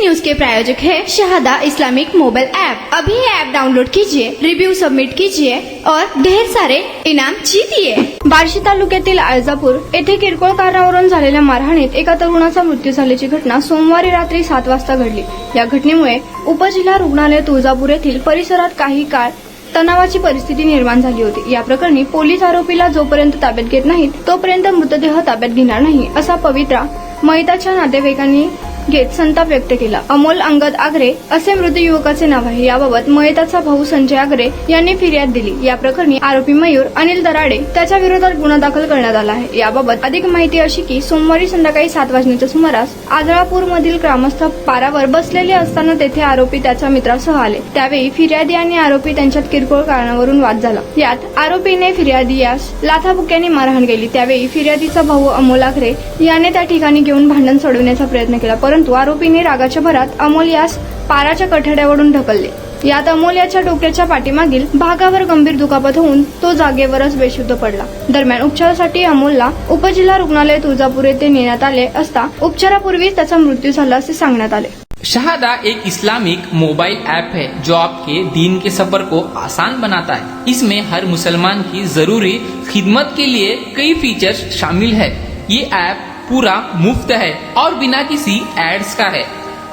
News के प्रायोजक है Shahada Islamic mobile app. अभी ऐप डाउनलोड कीजिए, रिव्यू सबमिट कीजिए और ढेर सारे इनाम जीतिए। बार्शी तालुक्यातील आळजापूर येथे किरकोळ कारणावरून झालेल्या मारहाणीत एका तरुणाचा मृत्यू झाल्याची घटना सोमवारी रात्री 7 वाजता घडली। या घटनेमुळे उपजिल्हा रुग्णालय तुळजापूर येथील परिसरात काही काळ तणावाची परिस्थिती निर्माण झाली होती। या प्रकरणी पोलीस आरोपीला जोपर्यंत ताब्यात घेत नाहीत तोपर्यंत मृतदेह ताब्यात घेणार नाही असा पवित्रा मयताच्या नातेवाईकांनी घेत संताप व्यक्त केला। अमोल अंगद आगरे असे मृत युवकाचे नाव आहे। याबाबत मयताचा भाऊ संजय आगरे यांनी फिर्याद दिली। या प्रकरणी आरोपी मयूर अनिल दराडे त्याच्या विरोधात गुन्हा दाखल करण्यात आला आहे। याबाबत अधिक माहिती अशी की सोमवारी संध्याकाळी 7 वाजण्याच्या सुमारास आजळापूर मधील ग्रामस्थ पारावर बसलेले असताना तेथे आरोपी त्याच्या मित्रासह आले। त्यावेळी फिर्यादी आणि आरोपी त्यांच्यात किरकोळ कारणावरून वाद झाला। यात आरोपीने फिर्यादी यास लाथाबुक्क्यांनी मारहाण केली। त्यावेळी फिर्यादीचा भाऊ अमोल आगरे याने त्या ठिकाणी घेऊन भांडण सोडवण्याचा प्रयत्न केला, परंतु आरोपीने रागाच्या भरात अमोल यास पाराच्या कठड्यावरून ढकलले। यात अमोल याच्या डोक्याच्या पाठीमागील भागावर गंभीर दुखापत होऊन तो जागेवरच बेशुद्ध पडला। दरम्यान उपचारासाठी अमोलला उपजिल्हा रुग्णालय तुळजापूर येथे नेण्यात आले असता उपचारापूर्वीच त्याचा मृत्यू झाला असे सांगण्यात आले। शहादा एक इस्लामिक मोबाइल ऐप है जो आपके दीन के सफर को आसान बनाता है। इसमें हर मुसलमान की जरूरी खिदमत के लिए कई फीचर्स शामिल है। ये ऐप पूरा मुफ्त है और बिना किसी एड्स का है।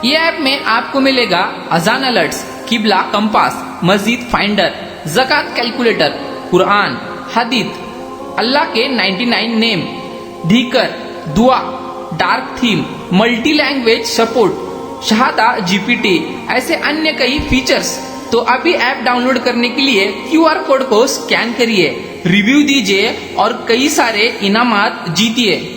ये ऐप में आपको मिलेगा अजान अलर्ट्स, किबला कंपास, मस्जिद फाइंडर, ज़कात कैलकुलेटर, कुरान, हदीथ, अल्लाह के 99 नेम, धीकर, दुआ, dark theme, multi language support, Shahada GPT, ऐसे अन्य कई फीचर्स। तो अभी ऐप डाउनलोड करने के लिए QR कोड को स्कैन करिए, रिव्यू दीजिए और कई सारे इनामात जीतिए।